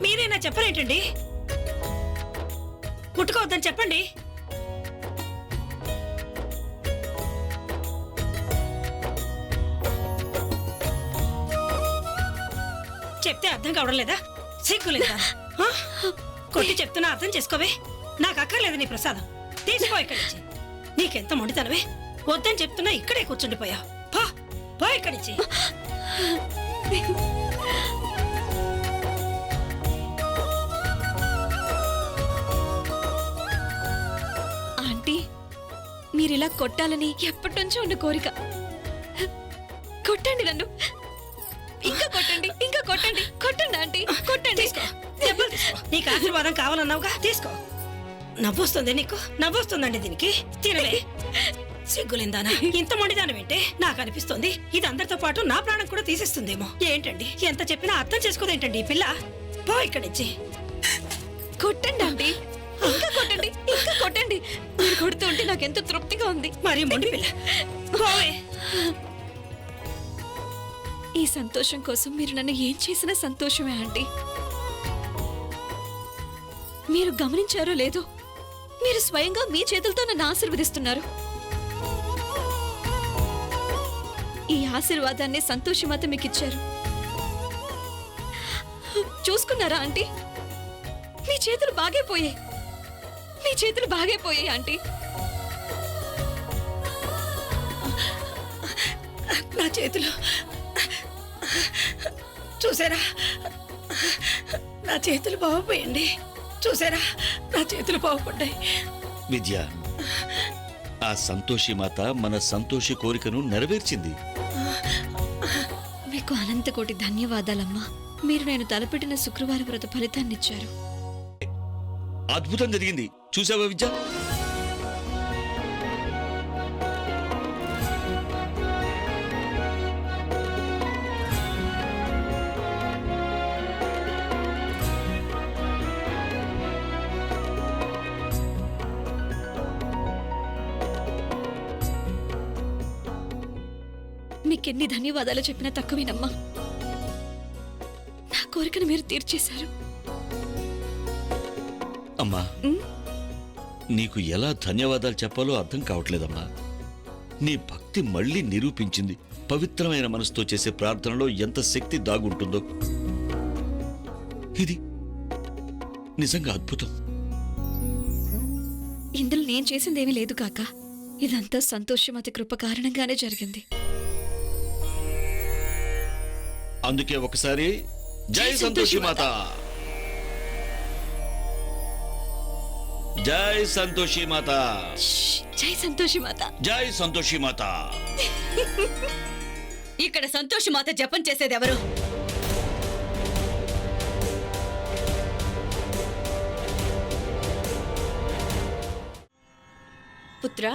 మీరైనా చెప్పరేంటండి? ముట్టుకోవద్దని చెప్పండి. చెప్తే అర్థం కావడం లేదా? సిగ్గులేదా? కొట్టి చెప్తున్నా అర్థం చేసుకోవే. నాకు అక్కర్లేదు నీ ప్రసాదం. తీసుకో ఇక్కడి నుంచి. నీకెంత మొండితనవే. వద్దని చెప్తున్నా ఇక్కడే కూర్చుండిపోయా. పో ఇక్కడి నుంచి. ఆంటీ, మీరిలా కొట్టాలని ఎప్పటి నుంచో ఉన్న కోరిక. కొట్టండి నన్ను. ఇంకా కొట్టండి, ఇంకా కొట్టండి. కొట్టండి ఆంటీ, కొట్టండి. నీకు ఆశీర్వాదం కావాలన్నావుగా, తీసుకో. నవ్వొస్తుంది నీకు? నవ్వొస్తుందండి దీనికి. తినలే. సిగ్గులేందానా? ఇంత మొండిదానమేంటే? నాకు అనిపిస్తుంది ఇది అందరితో పాటు నా ప్రాణం కూడా తీసేస్తుందేమో. ఏంటండి ఎంత చెప్పినా అర్థం చేసుకోదేంటండి ఈ పిల్ల? పో ఇక్కడి నుంచి. కొట్టండి ఆంటీ, ఇంకా కొట్టండి, ఇంకా కొట్టండి. మీరు కొడుతూ ఉంటే నాకెంతో తృప్తిగా ఉంది. మరి మొండి పిల్ల, పోవే. ఈ సంతోషం కోసం మీరు నన్ను ఏం చేసినా సంతోషమే ఆంటీ. మీరు గమనించారో లేదో, మీరు స్వయంగా మీ చేతులతో నన్ను ఆశీర్వదిస్తున్నారు. ఈ ఆశీర్వాదాన్ని సంతోషమాత మీకు ఇచ్చారు. చూసుకున్నారా ఆంటీ? మీ చేతులు బాగైపోయాయి. మీ చేతులు బాగైపోయాయి ఆంటీ. నా చేతులు చూసారా? నా చేతులు బాగుపోయండి. చూసారా? నా చేతులు బాగుపడ్డాయి. విద్య, ఆ సంతోషి మాత మన సంతోషి కోరికను నెరవేర్చింది. మీకు అనంత కోటి ధన్యవాదాలమ్మా. మీరు నేను తలపెట్టిన శుక్రవారం వ్రత ఫలితాన్ని ఇచ్చారు. అద్భుతం జరిగింది. చూసావా విద్య? మీకెన్ని ధన్యవాదాలు చెప్పినా తక్కువేనమ్మా. నా కోరికను మీరు తీర్చేశారు. అమ్మా, నీకు ఎలా ధన్యవాదాలు చెప్పాలో అర్థం కావట్లేదమ్మా. నీ భక్తి మళ్ళీ నిరూపించింది. పవిత్రమైన మనసుతో చేసే ప్రార్థనలో ఎంత శక్తి దాగుంటుందో. ఇది నిజంగా అద్భుతం. ఇందులో నేను చేసిందేమీ లేదు కాక. ఇదంతా సంతోషమతి కృప కారణంగానే జరిగింది. అందుకే ఒకసారి జై సంతోషి మాత, జై సంతోషి మాత, జై సంతోషి మాత, జై సంతోషి మాత. ఇక్కడ సంతోషి మాత జపం చేసేది ఎవరు? పుత్రా,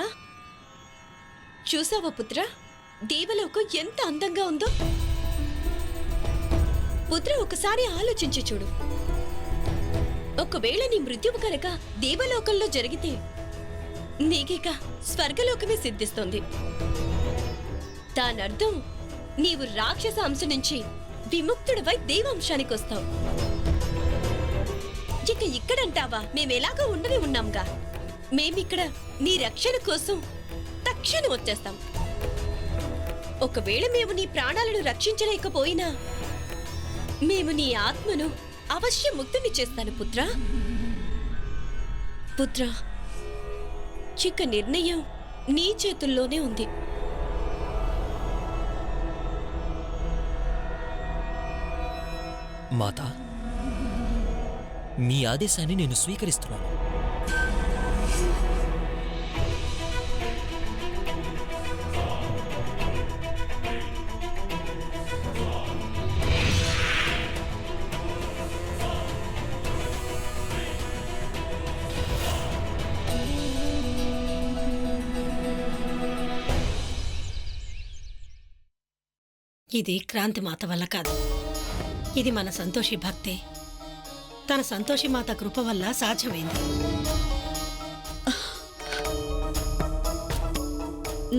చూసావా పుత్ర, దేవలోకం ఎంత అందంగా ఉందో. పుత్ర, ఒకసారి ఆలోచించి చూడు. ఒకవేళ నీ మృత్యువు కనుక దేవలోకంలో జరిగితే నీకిక స్వర్గలోకమే సిద్ధిస్తుంది. దానర్థం నీవు రాక్షస అంశ నుంచి విముక్తుడివై దేవాంశానికి వస్తావు. ఇక ఇక్కడంటావా? మేమెలాగో ఉండనే ఉన్నాంగా. మేమిక్కడ నీ రక్షణ కోసం తక్షణం వచ్చేస్తాం. ఒకవేళ మేము నీ ప్రాణాలను రక్షించలేకపోయినా మేము నీ ఆత్మను అవశ్యం ముక్తిని చేస్తాను పుత్రా. పుత్రా, ఇక నిర్ణయం నీ చేతుల్లోనే ఉంది. మాతా, మీ ఆదేశాన్ని నేను స్వీకరిస్తున్నాను. ఇది క్రాంతి మాత వల్ల కాదు. ఇది మన సంతోషి భక్తి. తన సంతోషి మాత కృప వల్ల సాధ్యమైంది.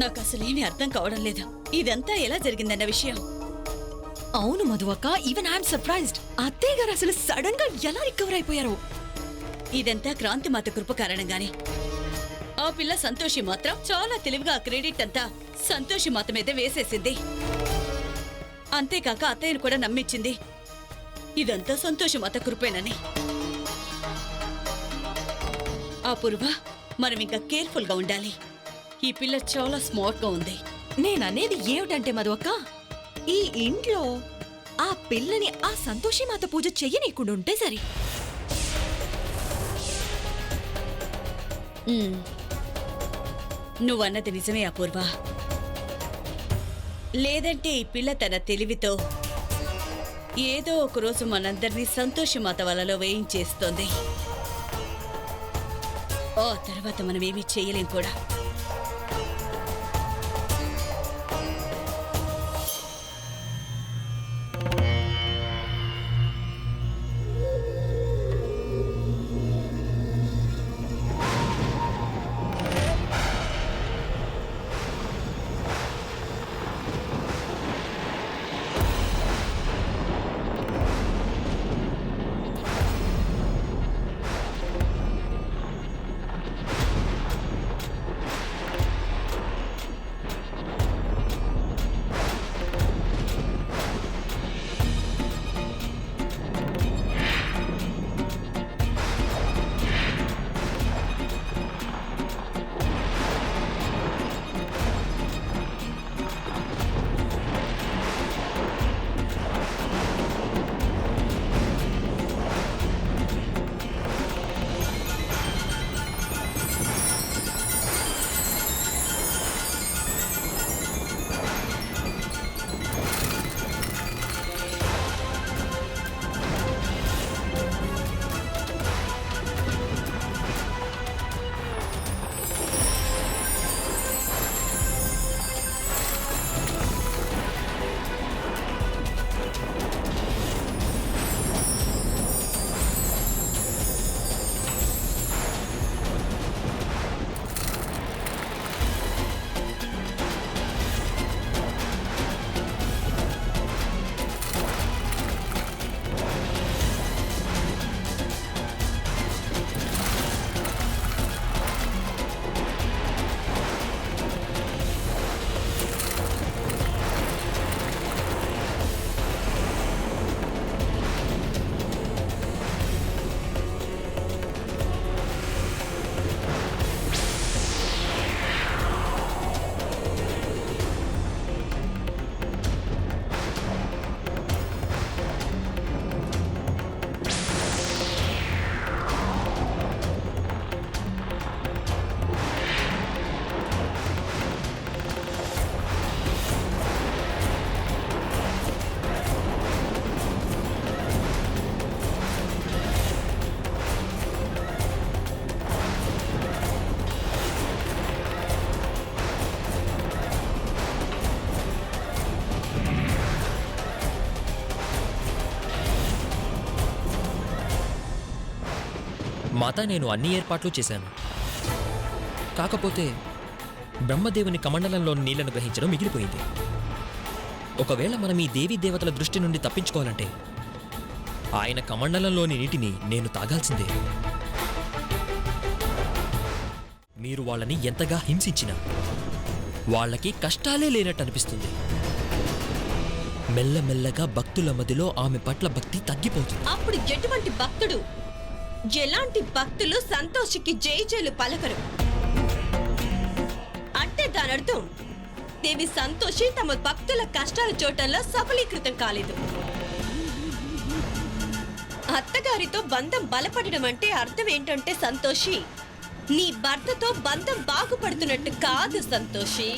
నాకు అసలేమీ అర్థం కావడం లేదు. ఇదంతా ఎలా జరిగిందన్న విషయం. అవును మధువక్క, ఈవెన్ ఐఎమ్ సర్ప్రైజ్డ్. అత్తయ్య గారు అసలు సడన్ గా ఎలా రికవర్ అయిపోయారు? ఇదంతా క్రాంతిమాత కృప కారణంగానే. ఆ పిల్ల సంతోషి మాత్రం చాలా తెలివిగా ఆ క్రెడిట్ అంతా సంతోషి మాత మీద వేసేసింది. అంతేకాక అత్తయ్యను కూడా నమ్మించింది ఇదంతా సంతోషి మాత కృపేనని. అపూర్వ, మనం ఇంకా కేర్ఫుల్ గా ఉండాలి. ఈ పిల్ల చాలా స్మార్ట్ గా ఉంది. నేననేది ఏమిటంటే మధు అక్క, ఈ ఇంట్లో ఆ పిల్లని ఆ సంతోషి మాత పూజ చెయ్యనీకుండా ఉంటే సరి. నువ్వన్నది నిజమే అపూర్వ. లేదంటే ఈ పిల్ల తన తెలివితో ఏదో ఒకరోజు మనందరినీ సంతోషి మాత వలలో వేయించేస్తోంది. ఆ తర్వాత మనమేమీ చేయలేం కూడా. మాత, నేను అన్ని ఏర్పాట్లు చేశాను. కాకపోతే బ్రహ్మదేవుని కమండలంలోని నీళ్లను గ్రహించడం మిగిలిపోయింది. ఒకవేళ మనం ఈ దేవీ దేవతల దృష్టి నుండి తప్పించుకోవాలంటే ఆయన కమండలంలోని నీటిని నేను తాగాల్సిందే. మీరు వాళ్ళని ఎంతగా హింసించినా వాళ్ళకి కష్టాలే లేనట్టు అనిపిస్తుంది. మెల్లమెల్లగా భక్తుల మధ్యలో ఆమె పట్ల భక్తి తగ్గిపోతుంది. అప్పుడు ఎటువంటి భక్తుడు, ఎలాంటి భక్తులు సంతోషికి జై జైలు పలకరు. అంటే దాని అర్థం దేవి సంతోషి తమ భక్తుల కష్టాల చూడటంలో సఫలీకృతం కాలేదు. అత్తగారితో బంధం బలపడడం అంటే అర్థం ఏంటంటే సంతోషి, నీ భర్తతో బంధం బాగుపడుతున్నట్టు కాదు సంతోషి.